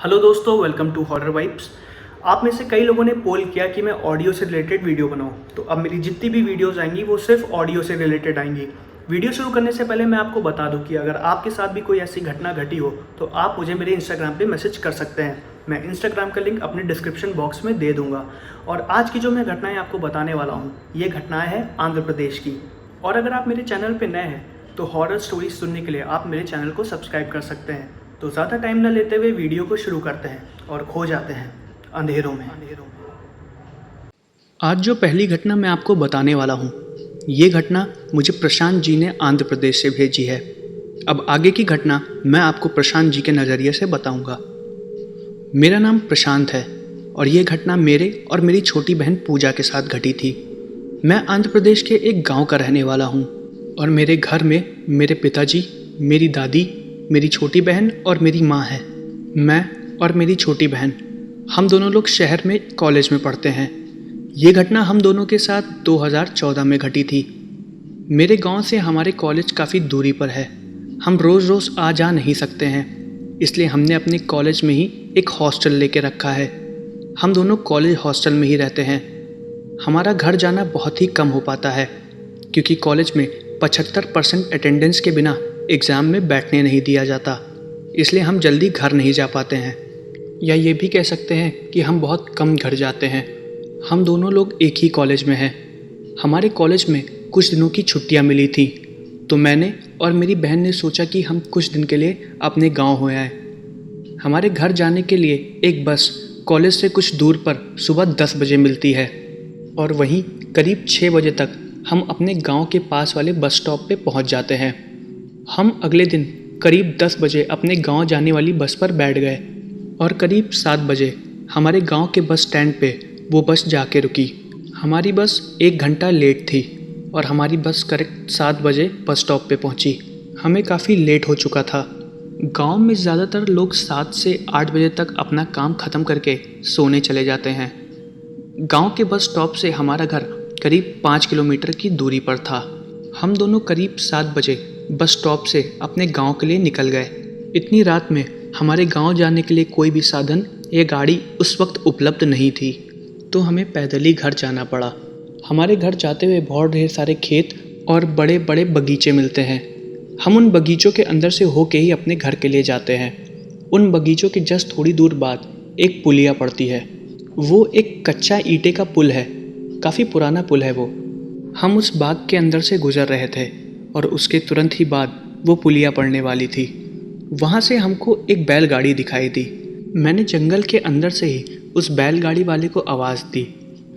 Hello दोस्तों, welcome to horror vibes. आप में से कई लोगों ने पोल किया कि मैं ऑडियो से रिलेटेड वीडियो बनाऊं, तो अब मेरी जितनी भी वीडियोस आएंगी वो सिर्फ ऑडियो से रिलेटेड आएंगी। वीडियो शुरू करने से पहले मैं आपको बता दूं कि अगर आपके साथ भी कोई ऐसी घटना घटी हो तो आप मुझे मेरे इंस्टाग्राम पे मैसेज कर सकते हैं। मैं इंस्टाग्राम का लिंक अपने डिस्क्रिप्शन बॉक्स में दे दूंगा। और आज की जो मैं घटनाएँ आपको बताने वाला हूँ, ये घटनाएँ हैं आंध्र प्रदेश की। और अगर आप मेरे चैनल पर नए हैं तो हॉरर स्टोरीज सुनने के लिए आप मेरे चैनल को सब्सक्राइब कर सकते हैं। तो ज़्यादा टाइम न लेते हुए वीडियो को शुरू करते हैं और खो जाते हैं अंधेरों में। आज जो पहली घटना मैं आपको बताने वाला हूँ, ये घटना मुझे प्रशांत जी ने आंध्र प्रदेश से भेजी है। अब आगे की घटना मैं आपको प्रशांत जी के नज़रिए से बताऊँगा। मेरा नाम प्रशांत है और ये घटना मेरे और मेरी छोटी बहन पूजा के साथ घटी थी। मैं आंध्र प्रदेश के एक गांव का रहने वाला हूँ और मेरे घर में मेरे पिताजी, मेरी दादी, मेरी छोटी बहन और मेरी माँ है। मैं और मेरी छोटी बहन हम दोनों लोग शहर में कॉलेज में पढ़ते हैं। ये घटना हम दोनों के साथ 2014 में घटी थी। मेरे गांव से हमारे कॉलेज काफ़ी दूरी पर है। हम रोज़ रोज़ आ जा नहीं सकते हैं, इसलिए हमने अपने कॉलेज में ही एक हॉस्टल लेके रखा है। हम दोनों कॉलेज हॉस्टल में ही रहते हैं। हमारा घर जाना बहुत ही कम हो पाता है क्योंकि कॉलेज में 75% अटेंडेंस के बिना एग्ज़ाम में बैठने नहीं दिया जाता, इसलिए हम जल्दी घर नहीं जा पाते हैं। या ये भी कह सकते हैं कि हम बहुत कम घर जाते हैं। हम दोनों लोग एक ही कॉलेज में हैं। हमारे कॉलेज में कुछ दिनों की छुट्टियां मिली थी, तो मैंने और मेरी बहन ने सोचा कि हम कुछ दिन के लिए अपने गांव हो आए। हमारे घर जाने के लिए एक बस कॉलेज से कुछ दूर पर सुबह 10 बजे मिलती है और वहीं करीब 6 बजे तक हम अपने गांव के पास वाले बस स्टॉप पे पहुंच जाते हैं। हम अगले दिन करीब 10 बजे अपने गांव जाने वाली बस पर बैठ गए और करीब 7 बजे हमारे गांव के बस स्टैंड पे वो बस जाके रुकी। हमारी बस 1 घंटा लेट थी और हमारी बस करेक्ट 7 बजे बस स्टॉप पे पहुंची। हमें काफ़ी लेट हो चुका था। गांव में ज़्यादातर लोग 7 से 8 बजे तक अपना काम ख़त्म करके सोने चले जाते हैं। गांव के बस स्टॉप से हमारा घर करीब 5 किलोमीटर की दूरी पर था। हम दोनों करीब 7 बजे बस स्टॉप से अपने गांव के लिए निकल गए। इतनी रात में हमारे गांव जाने के लिए कोई भी साधन या गाड़ी उस वक्त उपलब्ध नहीं थी, तो हमें पैदल ही घर जाना पड़ा। हमारे घर जाते हुए बहुत ढेर सारे खेत और बड़े बड़े बगीचे मिलते हैं। हम उन बगीचों के अंदर से होके ही अपने घर के लिए जाते हैं। उन बगीचों के जस्ट थोड़ी दूर बाद एक पुलिया पड़ती है। वो एक कच्चा ईंटे का पुल है, काफ़ी पुराना पुल है वो। हम उस बाग के अंदर से गुजर रहे थे और उसके तुरंत ही बाद वो पुलिया पड़ने वाली थी। वहाँ से हमको एक बैलगाड़ी दिखाई दी। मैंने जंगल के अंदर से ही उस बैलगाड़ी वाले को आवाज़ दी,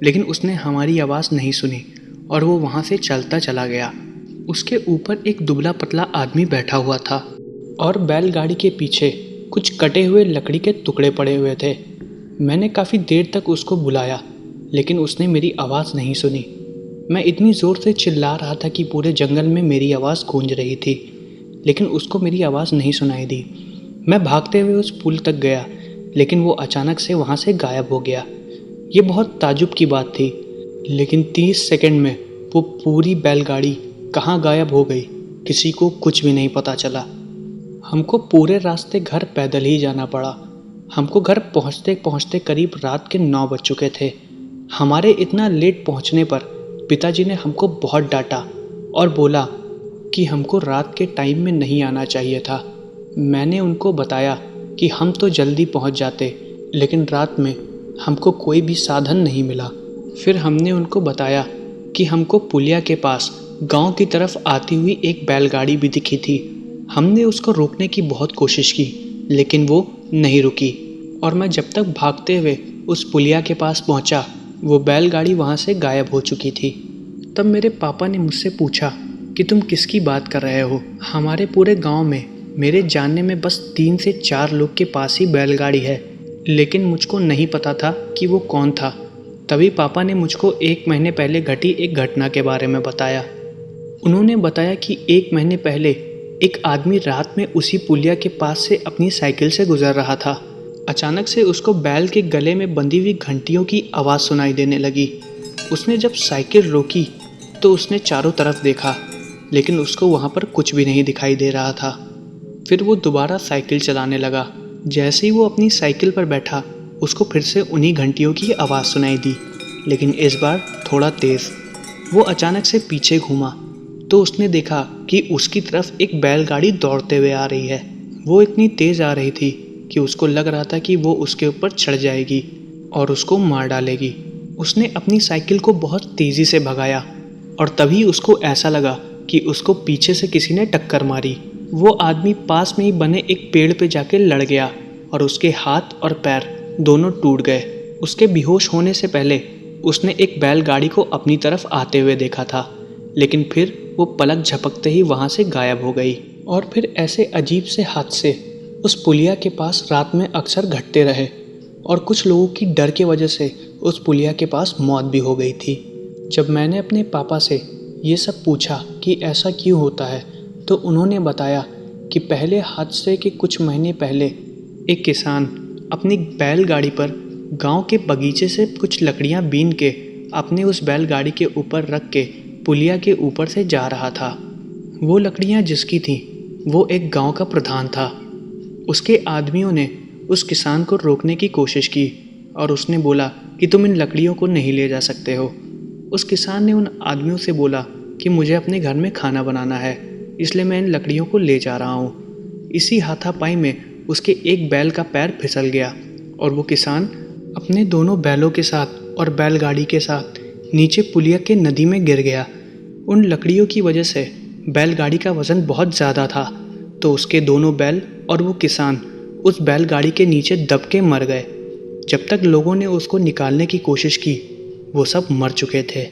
लेकिन उसने हमारी आवाज़ नहीं सुनी और वो वहाँ से चलता चला गया। उसके ऊपर एक दुबला पतला आदमी बैठा हुआ था और बैलगाड़ी के पीछे कुछ कटे हुए लकड़ी के टुकड़े पड़े हुए थे। मैंने काफ़ी देर तक उसको बुलाया, लेकिन उसने मेरी आवाज़ नहीं सुनी। मैं इतनी ज़ोर से चिल्ला रहा था कि पूरे जंगल में मेरी आवाज़ गूंज रही थी, लेकिन उसको मेरी आवाज़ नहीं सुनाई दी। मैं भागते हुए उस पुल तक गया, लेकिन वो अचानक से वहाँ से गायब हो गया। ये बहुत ताज्जुब की बात थी, लेकिन 30 सेकंड में वो पूरी बैलगाड़ी कहाँ गायब हो गई, किसी को कुछ भी नहीं पता चला। हमको पूरे रास्ते घर पैदल ही जाना पड़ा। हमको घर पहुँचते पहुँचते करीब रात के 9 बज चुके थे। हमारे इतना लेट पहुँचने पर पिताजी ने हमको बहुत डांटा और बोला कि हमको रात के टाइम में नहीं आना चाहिए था। मैंने उनको बताया कि हम तो जल्दी पहुंच जाते, लेकिन रात में हमको कोई भी साधन नहीं मिला। फिर हमने उनको बताया कि हमको पुलिया के पास गांव की तरफ आती हुई एक बैलगाड़ी भी दिखी थी। हमने उसको रोकने की बहुत कोशिश की, लेकिन वो नहीं रुकी और मैं जब तक भागते हुए उस पुलिया के पास पहुंचा, वो बैलगाड़ी वहाँ से गायब हो चुकी थी। तब मेरे पापा ने मुझसे पूछा कि तुम किसकी बात कर रहे हो? हमारे पूरे गांव में मेरे जानने में बस 3 से 4 लोग के पास ही बैलगाड़ी है, लेकिन मुझको नहीं पता था कि वो कौन था। तभी पापा ने मुझको 1 महीने पहले घटी एक घटना के बारे में बताया। उन्होंने बताया कि 1 महीने पहले एक आदमी रात में उसी पुलिया के पास से अपनी साइकिल से गुजर रहा था। अचानक से उसको बैल के गले में बंधी हुई घंटियों की आवाज़ सुनाई देने लगी। उसने जब साइकिल रोकी तो उसने चारों तरफ देखा, लेकिन उसको वहाँ पर कुछ भी नहीं दिखाई दे रहा था। फिर वो दोबारा साइकिल चलाने लगा जैसे ही वो अपनी साइकिल पर बैठा, उसको फिर से उन्हीं घंटियों की आवाज़ सुनाई दी, लेकिन इस बार थोड़ा तेज़। वो अचानक से पीछे घूमा तो उसने देखा कि उसकी तरफ एक बैलगाड़ी दौड़ते हुए आ रही है। वो इतनी तेज़ आ रही थी कि उसको लग रहा था कि वो उसके ऊपर चढ़ जाएगी और उसको मार डालेगी। उसने अपनी साइकिल को बहुत तेज़ी से भगाया और तभी उसको ऐसा लगा कि उसको पीछे से किसी ने टक्कर मारी। वो आदमी पास में ही बने एक पेड़ पे जाके लड़ गया और उसके हाथ और पैर दोनों टूट गए। उसके बेहोश होने से पहले उसने एक बैलगाड़ी को अपनी तरफ आते हुए देखा था, लेकिन फिर वो पलक झपकते ही वहाँ से गायब हो गई। और फिर ऐसे अजीब से हादसे उस पुलिया के पास रात में अक्सर घटते रहे और कुछ लोगों की डर के वजह से उस पुलिया के पास मौत भी हो गई थी। जब मैंने अपने पापा से ये सब पूछा कि ऐसा क्यों होता है, तो उन्होंने बताया कि पहले हादसे के कुछ महीने पहले एक किसान अपनी बैलगाड़ी पर गांव के बगीचे से कुछ लकड़ियां बीन के अपने उस बैलगाड़ी के ऊपर रख के पुलिया के ऊपर से जा रहा था। वो लकड़ियां जिसकी थीं, वो एक गांव का प्रधान था। उसके आदमियों ने उस किसान को रोकने की कोशिश की और उसने बोला कि तुम इन लकड़ियों को नहीं ले जा सकते हो। उस किसान ने उन आदमियों से बोला कि मुझे अपने घर में खाना बनाना है, इसलिए मैं इन लकड़ियों को ले जा रहा हूँ। इसी हाथापाई में उसके एक बैल का पैर फिसल गया और वो किसान अपने दोनों बैलों के साथ और बैलगाड़ी के साथ नीचे पुलिया के नदी में गिर गया। उन लकड़ियों की वजह से बैलगाड़ी का वज़न बहुत ज़्यादा था, तो उसके दोनों बैल और वो किसान उस बैलगाड़ी के नीचे दब के मर गए। जब तक लोगों ने उसको निकालने की कोशिश की, वो सब मर चुके थे।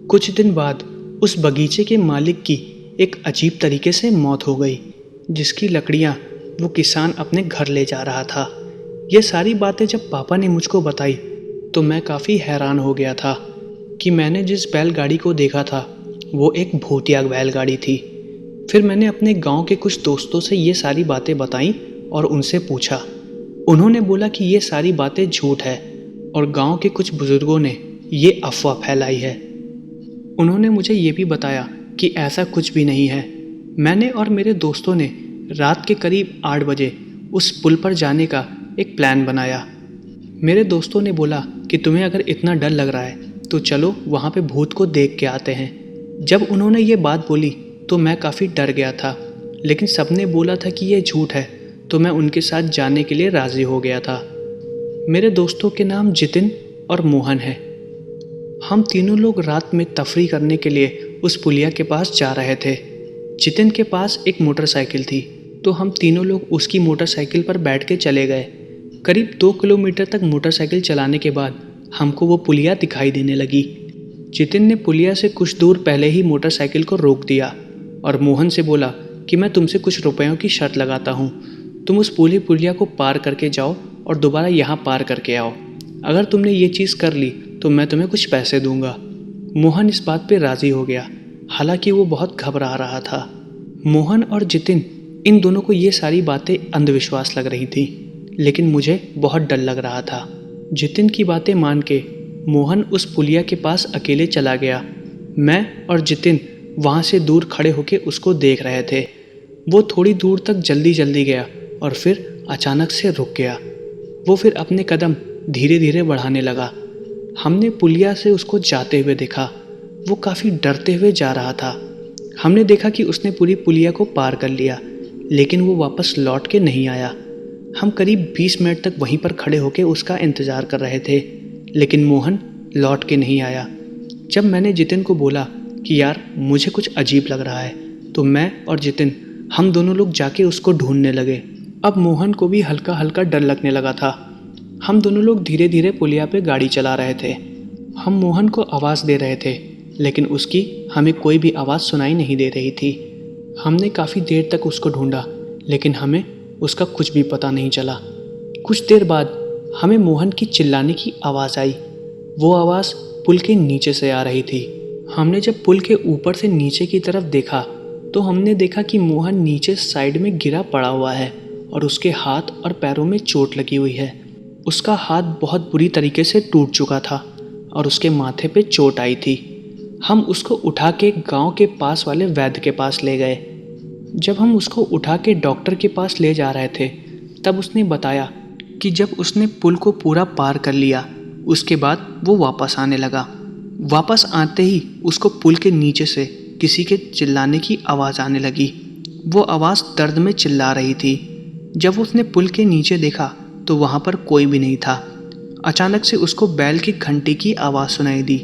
कुछ दिन बाद उस बगीचे के मालिक की एक अजीब तरीके से मौत हो गई, जिसकी लकड़ियाँ वो किसान अपने घर ले जा रहा था। ये सारी बातें जब पापा ने मुझको बताई तो मैं काफ़ी हैरान हो गया था कि मैंने जिस बैलगाड़ी को देखा था वो एक भूतिया बैलगाड़ी थी। फिर मैंने अपने गांव के कुछ दोस्तों से ये सारी बातें बताईं और उनसे पूछा। उन्होंने बोला कि ये सारी बातें झूठ है और गांव के कुछ बुजुर्गों ने ये अफवाह फैलाई है। उन्होंने मुझे ये भी बताया कि ऐसा कुछ भी नहीं है। मैंने और मेरे दोस्तों ने रात के करीब 8 बजे उस पुल पर जाने का एक प्लान बनाया। मेरे दोस्तों ने बोला कि तुम्हें अगर इतना डर लग रहा है तो चलो वहाँ पे भूत को देख के आते हैं। जब उन्होंने ये बात बोली तो मैं काफ़ी डर गया था, लेकिन सबने बोला था कि ये झूठ है, तो मैं उनके साथ जाने के लिए राज़ी हो गया था। मेरे दोस्तों के नाम जितिन और मोहन है। हम तीनों लोग रात में तफरी करने के लिए उस पुलिया के पास जा रहे थे। जितिन के पास एक मोटरसाइकिल थी, तो हम तीनों लोग उसकी मोटरसाइकिल पर बैठ के चले गए। करीब 2 किलोमीटर तक मोटरसाइकिल चलाने के बाद हमको वो पुलिया दिखाई देने लगी। जितिन ने पुलिया से कुछ दूर पहले ही मोटरसाइकिल को रोक दिया और मोहन से बोला कि मैं तुमसे कुछ रुपयों की शर्त लगाता हूँ, तुम उस पूरी पुलिया को पार करके जाओ और दोबारा यहाँ पार करके आओ। अगर तुमने ये चीज़ कर ली तो मैं तुम्हें कुछ पैसे दूंगा। मोहन इस बात पे राज़ी हो गया, हालांकि वो बहुत घबरा रहा था। मोहन और जितिन इन दोनों को ये सारी बातें अंधविश्वास लग रही थी, लेकिन मुझे बहुत डर लग रहा था। जितिन की बातें मान के मोहन उस पुलिया के पास अकेले चला गया। मैं और जितिन वहाँ से दूर खड़े होके उसको देख रहे थे। वो थोड़ी दूर तक जल्दी जल्दी गया और फिर अचानक से रुक गया। वो फिर अपने कदम धीरे धीरे बढ़ाने लगा। हमने पुलिया से उसको जाते हुए देखा। वो काफ़ी डरते हुए जा रहा था। हमने देखा कि उसने पूरी पुलिया को पार कर लिया, लेकिन वो वापस लौट के नहीं आया। हम करीब 20 मिनट तक वहीं पर खड़े होकर उसका इंतज़ार कर रहे थे, लेकिन मोहन लौट के नहीं आया। जब मैंने जितिन को बोला कि यार मुझे कुछ अजीब लग रहा है, तो मैं और जितिन हम दोनों लोग जाके उसको ढूंढने लगे। अब मोहन को भी हल्का हल्का डर लगने लगा था। हम दोनों लोग धीरे धीरे पुलिया पे गाड़ी चला रहे थे। हम मोहन को आवाज़ दे रहे थे, लेकिन उसकी हमें कोई भी आवाज़ सुनाई नहीं दे रही थी। हमने काफ़ी देर तक उसको ढूंढा, लेकिन हमें उसका कुछ भी पता नहीं चला। कुछ देर बाद हमें मोहन की चिल्लाने की आवाज़ आई। वो आवाज़ पुल के नीचे से आ रही थी। हमने जब पुल के ऊपर से नीचे की तरफ देखा तो हमने देखा कि मोहन नीचे साइड में गिरा पड़ा हुआ है और उसके हाथ और पैरों में चोट लगी हुई है। उसका हाथ बहुत बुरी तरीके से टूट चुका था और उसके माथे पे चोट आई थी। हम उसको उठा के गांव के पास वाले वैद्य के पास ले गए। जब हम उसको उठा के डॉक्टर के पास ले जा रहे थे, तब उसने बताया कि जब उसने पुल को पूरा पार कर लिया उसके बाद वो वापस आने लगा। वापस आते ही उसको पुल के नीचे से किसी के चिल्लाने की आवाज़ आने लगी। वो आवाज़ दर्द में चिल्ला रही थी। जब उसने पुल के नीचे देखा तो वहाँ पर कोई भी नहीं था। अचानक से उसको बैल की घंटी की आवाज़ सुनाई दी।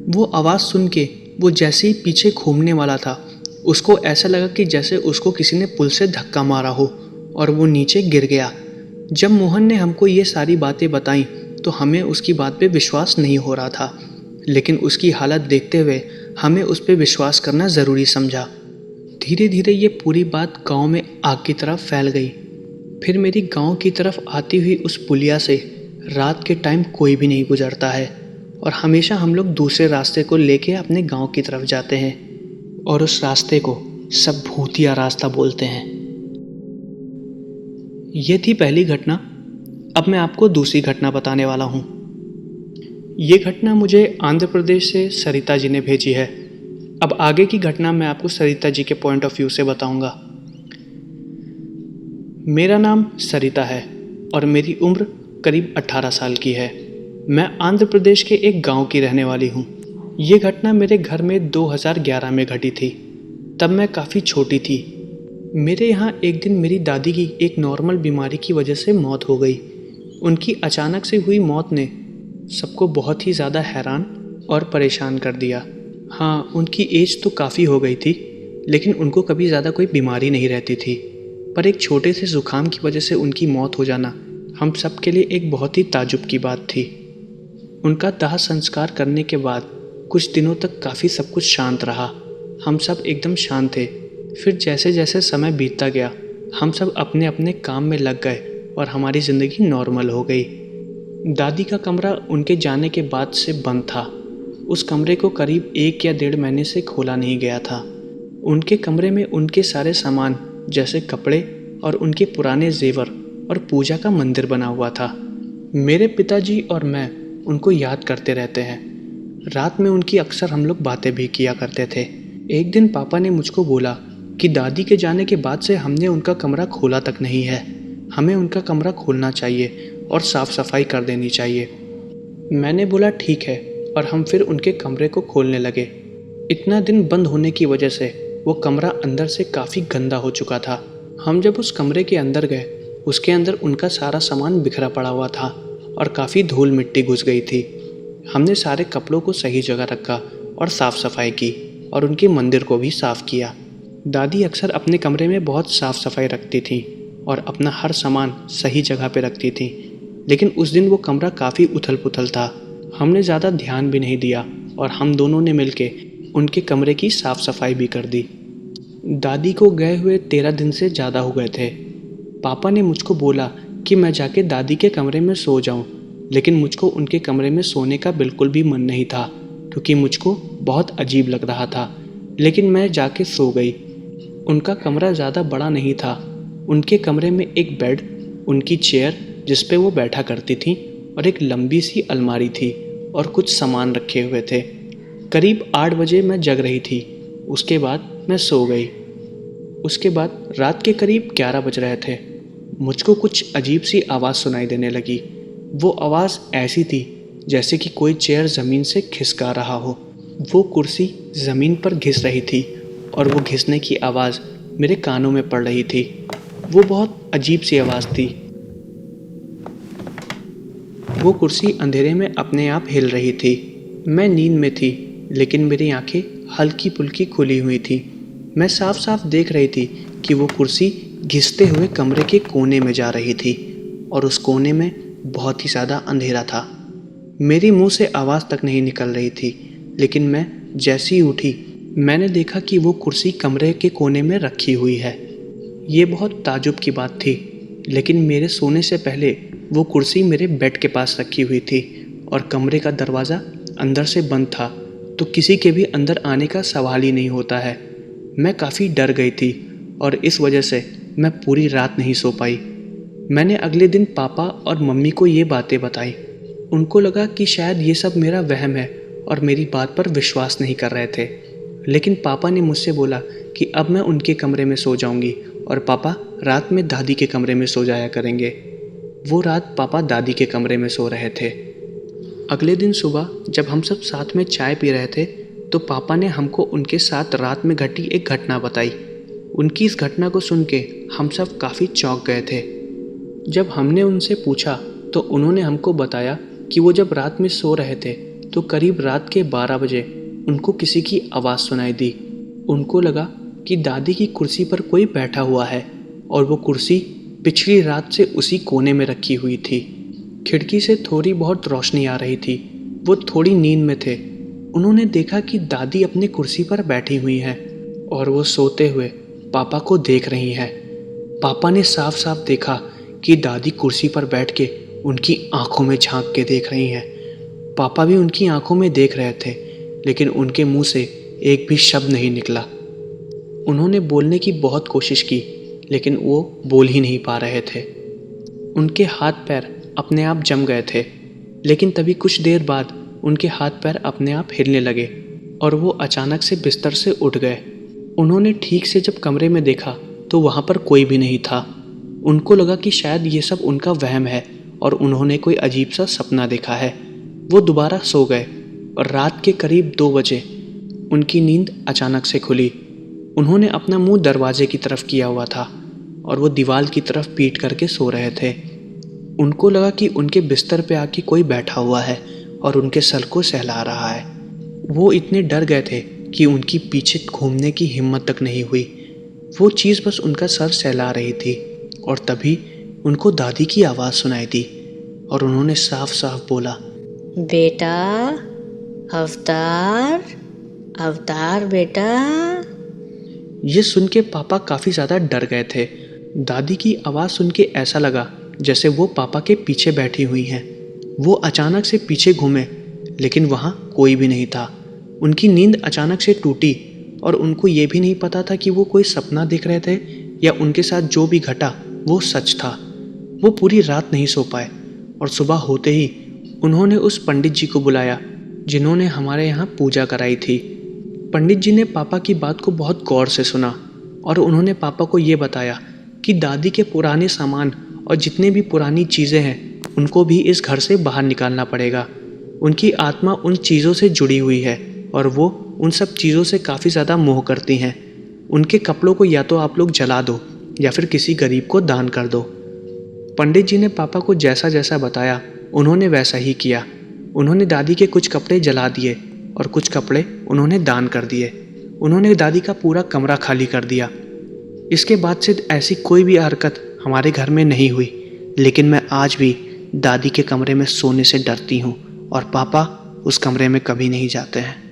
वो आवाज़ सुन के वो जैसे ही पीछे घूमने वाला था उसको ऐसा लगा कि जैसे उसको किसी ने पुल से धक्का मारा हो और वो नीचे गिर गया। जब मोहन ने हमको ये सारी बातें बताई तो हमें उसकी बात पे विश्वास नहीं हो रहा था, लेकिन उसकी हालत देखते हुए हमें उस पर विश्वास करना ज़रूरी समझा। धीरे धीरे ये पूरी बात गांव में आग की तरफ फैल गई। फिर मेरी गांव की तरफ आती हुई उस पुलिया से रात के टाइम कोई भी नहीं गुजरता है और हमेशा हम लोग दूसरे रास्ते को लेके अपने गांव की तरफ जाते हैं और उस रास्ते को सब भूतिया रास्ता बोलते हैं। ये थी पहली घटना। अब मैं आपको दूसरी घटना बताने वाला हूँ। ये घटना मुझे आंध्र प्रदेश से सरिता जी ने भेजी है। अब आगे की घटना मैं आपको सरिता जी के पॉइंट ऑफ व्यू से बताऊंगा। मेरा नाम सरिता है और मेरी उम्र करीब 18 साल की है। मैं आंध्र प्रदेश के एक गांव की रहने वाली हूँ। ये घटना मेरे घर में 2011 में घटी थी। तब मैं काफ़ी छोटी थी। मेरे यहाँ एक दिन मेरी दादी की एक नॉर्मल बीमारी की वजह से मौत हो गई। उनकी अचानक से हुई मौत ने सबको बहुत ही ज़्यादा हैरान और परेशान कर दिया। हाँ, उनकी एज तो काफ़ी हो गई थी, लेकिन उनको कभी ज़्यादा कोई बीमारी नहीं रहती थी। पर एक छोटे से ज़ुकाम की वजह से उनकी मौत हो जाना हम सब के लिए एक बहुत ही ताज्जुब की बात थी। उनका दाह संस्कार करने के बाद कुछ दिनों तक काफ़ी सब कुछ शांत रहा। हम सब एकदम शांत थे। फिर जैसे जैसे समय बीतता गया हम सब अपने अपने काम में लग गए और हमारी ज़िंदगी नॉर्मल हो गई। दादी का कमरा उनके जाने के बाद से बंद था। उस कमरे को करीब 1 या 1.5 महीने से खोला नहीं गया था। उनके कमरे में उनके सारे सामान जैसे कपड़े और उनके पुराने जेवर और पूजा का मंदिर बना हुआ था। मेरे पिताजी और मैं उनको याद करते रहते हैं। रात में उनकी अक्सर हम लोग बातें भी किया करते थे। एक दिन पापा ने मुझको बोला कि दादी के जाने के बाद से हमने उनका कमरा खोला तक नहीं है। हमें उनका कमरा खोलना चाहिए और साफ़ सफाई कर देनी चाहिए। मैंने बोला ठीक है, और हम फिर उनके कमरे को खोलने लगे। इतना दिन बंद होने की वजह से वो कमरा अंदर से काफ़ी गंदा हो चुका था। हम जब उस कमरे के अंदर गए, उसके अंदर उनका सारा सामान बिखरा पड़ा हुआ था और काफ़ी धूल मिट्टी घुस गई थी। हमने सारे कपड़ों को सही जगह रखा और साफ़ सफाई की और उनके मंदिर को भी साफ़ किया। दादी अक्सर अपने कमरे में बहुत साफ़ सफाई रखती थी और अपना हर सामान सही जगह पे रखती थी, लेकिन उस दिन वो कमरा काफ़ी उथल पुथल था। हमने ज़्यादा ध्यान भी नहीं दिया और हम दोनों ने मिलके उनके कमरे की साफ़ सफाई भी कर दी। दादी को गए हुए 13 दिन से ज़्यादा हो गए थे। पापा ने मुझको बोला कि मैं जाके दादी के कमरे में सो जाऊं, लेकिन मुझको उनके कमरे में सोने का बिल्कुल भी मन नहीं था क्योंकि मुझको बहुत अजीब लग रहा था। लेकिन मैं जाके सो गई। उनका कमरा ज़्यादा बड़ा नहीं था। उनके कमरे में एक बेड, उनकी चेयर जिस पे वो बैठा करती थी और एक लंबी सी अलमारी थी और कुछ सामान रखे हुए थे। करीब 8 बजे मैं जग रही थी। उसके बाद मैं सो गई। उसके बाद रात के करीब 11 बज रहे थे। मुझको कुछ अजीब सी आवाज़ सुनाई देने लगी। वो आवाज़ ऐसी थी जैसे कि कोई चेयर ज़मीन से खिसका रहा हो। वो कुर्सी ज़मीन पर घिस रही थी और वो घिसने की आवाज़ मेरे कानों में पड़ रही थी। वो बहुत अजीब सी आवाज़ थी। वो कुर्सी अंधेरे में अपने आप हिल रही थी। मैं नींद में थी, लेकिन मेरी आंखें हल्की पुल्की खुली हुई थी। मैं साफ साफ देख रही थी कि वो कुर्सी घिसते हुए कमरे के कोने में जा रही थी और उस कोने में बहुत ही ज़्यादा अंधेरा था। मेरी मुंह से आवाज़ तक नहीं निकल रही थी, लेकिन मैं जैसी ही उठी मैंने देखा कि वो कुर्सी कमरे के कोने में रखी हुई है। ये बहुत ताज्जुब की बात थी, लेकिन मेरे सोने से पहले वो कुर्सी मेरे बेड के पास रखी हुई थी और कमरे का दरवाज़ा अंदर से बंद था, तो किसी के भी अंदर आने का सवाल ही नहीं होता है। मैं काफ़ी डर गई थी और इस वजह से मैं पूरी रात नहीं सो पाई। मैंने अगले दिन पापा और मम्मी को ये बातें बताई। उनको लगा कि शायद ये सब मेरा वहम है और मेरी बात पर विश्वास नहीं कर रहे थे, लेकिन पापा ने मुझसे बोला कि अब मैं उनके कमरे में सो जाऊंगी और पापा रात में दादी के कमरे में सो जाया करेंगे। वो रात पापा दादी के कमरे में सो रहे थे। अगले दिन सुबह जब हम सब साथ में चाय पी रहे थे तो पापा ने हमको उनके साथ रात में घटी एक घटना बताई। उनकी इस घटना को सुन के हम सब काफ़ी चौंक गए थे। जब हमने उनसे पूछा तो उन्होंने हमको बताया कि वो जब रात में सो रहे थे तो करीब रात के 12 बजे उनको किसी की आवाज़ सुनाई दी। उनको लगा कि दादी की कुर्सी पर कोई बैठा हुआ है और वो कुर्सी पिछली रात से उसी कोने में रखी हुई थी। खिड़की से थोड़ी बहुत रोशनी आ रही थी। वो थोड़ी नींद में थे। उन्होंने देखा कि दादी अपनी कुर्सी पर बैठी हुई हैं और वो सोते हुए पापा को देख रही हैं। पापा ने साफ साफ देखा कि दादी कुर्सी पर बैठ के उनकी आंखों में झांक के देख रही हैं। पापा भी उनकी आंखों में देख रहे थे, लेकिन उनके मुंह से एक भी शब्द नहीं निकला। उन्होंने बोलने की बहुत कोशिश की, लेकिन वो बोल ही नहीं पा रहे थे। उनके हाथ पैर अपने आप जम गए थे, लेकिन तभी कुछ देर बाद उनके हाथ पैर अपने आप हिलने लगे और वो अचानक से बिस्तर से उठ गए। उन्होंने ठीक से जब कमरे में देखा तो वहाँ पर कोई भी नहीं था। उनको लगा कि शायद ये सब उनका वहम है और उन्होंने कोई अजीब सा सपना देखा है। वो दोबारा सो गए और रात के करीब 2 बजे उनकी नींद अचानक से खुली। उन्होंने अपना मुंह दरवाजे की तरफ किया हुआ था और वो दीवार की तरफ पीट करके सो रहे थे। उनको लगा कि उनके बिस्तर पे आके कोई बैठा हुआ है और उनके सर को सहला रहा है। वो इतने डर गए थे कि उनकी पीछे घूमने की हिम्मत तक नहीं हुई। वो चीज़ बस उनका सर सहला रही थी और तभी उनको दादी की आवाज़ सुनाई दी और उन्होंने साफ साफ बोला, बेटा, अवतार, अवतार बेटा। ये सुन के पापा काफ़ी ज़्यादा डर गए थे। दादी की आवाज़ सुन के ऐसा लगा जैसे वो पापा के पीछे बैठी हुई हैं। वो अचानक से पीछे घूमे, लेकिन वहाँ कोई भी नहीं था। उनकी नींद अचानक से टूटी और उनको ये भी नहीं पता था कि वो कोई सपना देख रहे थे या उनके साथ जो भी घटा वो सच था। वो पूरी रात नहीं सो पाए और सुबह होते ही उन्होंने उस पंडित जी को बुलाया जिन्होंने हमारे यहाँ पूजा कराई थी। पंडित जी ने पापा की बात को बहुत गौर से सुना और उन्होंने पापा को ये बताया कि दादी के पुराने सामान और जितने भी पुरानी चीज़ें हैं उनको भी इस घर से बाहर निकालना पड़ेगा। उनकी आत्मा उन चीज़ों से जुड़ी हुई है और वो उन सब चीज़ों से काफ़ी ज़्यादा मोह करती हैं। उनके कपड़ों को या तो आप लोग जला दो या फिर किसी गरीब को दान कर दो। पंडित जी ने पापा को जैसा जैसा बताया उन्होंने वैसा ही किया। उन्होंने दादी के कुछ कपड़े जला दिए और कुछ कपड़े उन्होंने दान कर दिए। उन्होंने दादी का पूरा कमरा खाली कर दिया। इसके बाद से ऐसी कोई भी हरकत हमारे घर में नहीं हुई, लेकिन मैं आज भी दादी के कमरे में सोने से डरती हूँ और पापा उस कमरे में कभी नहीं जाते हैं।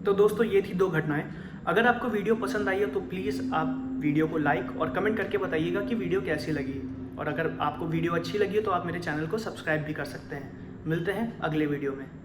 तो दोस्तों, ये थी 2 घटनाएं। अगर आपको वीडियो पसंद आई है तो प्लीज़ आप वीडियो को लाइक और कमेंट करके बताइएगा कि वीडियो कैसी लगी। और अगर आपको वीडियो अच्छी लगी तो आप मेरे चैनल को सब्सक्राइब भी कर सकते हैं। मिलते हैं अगले वीडियो में।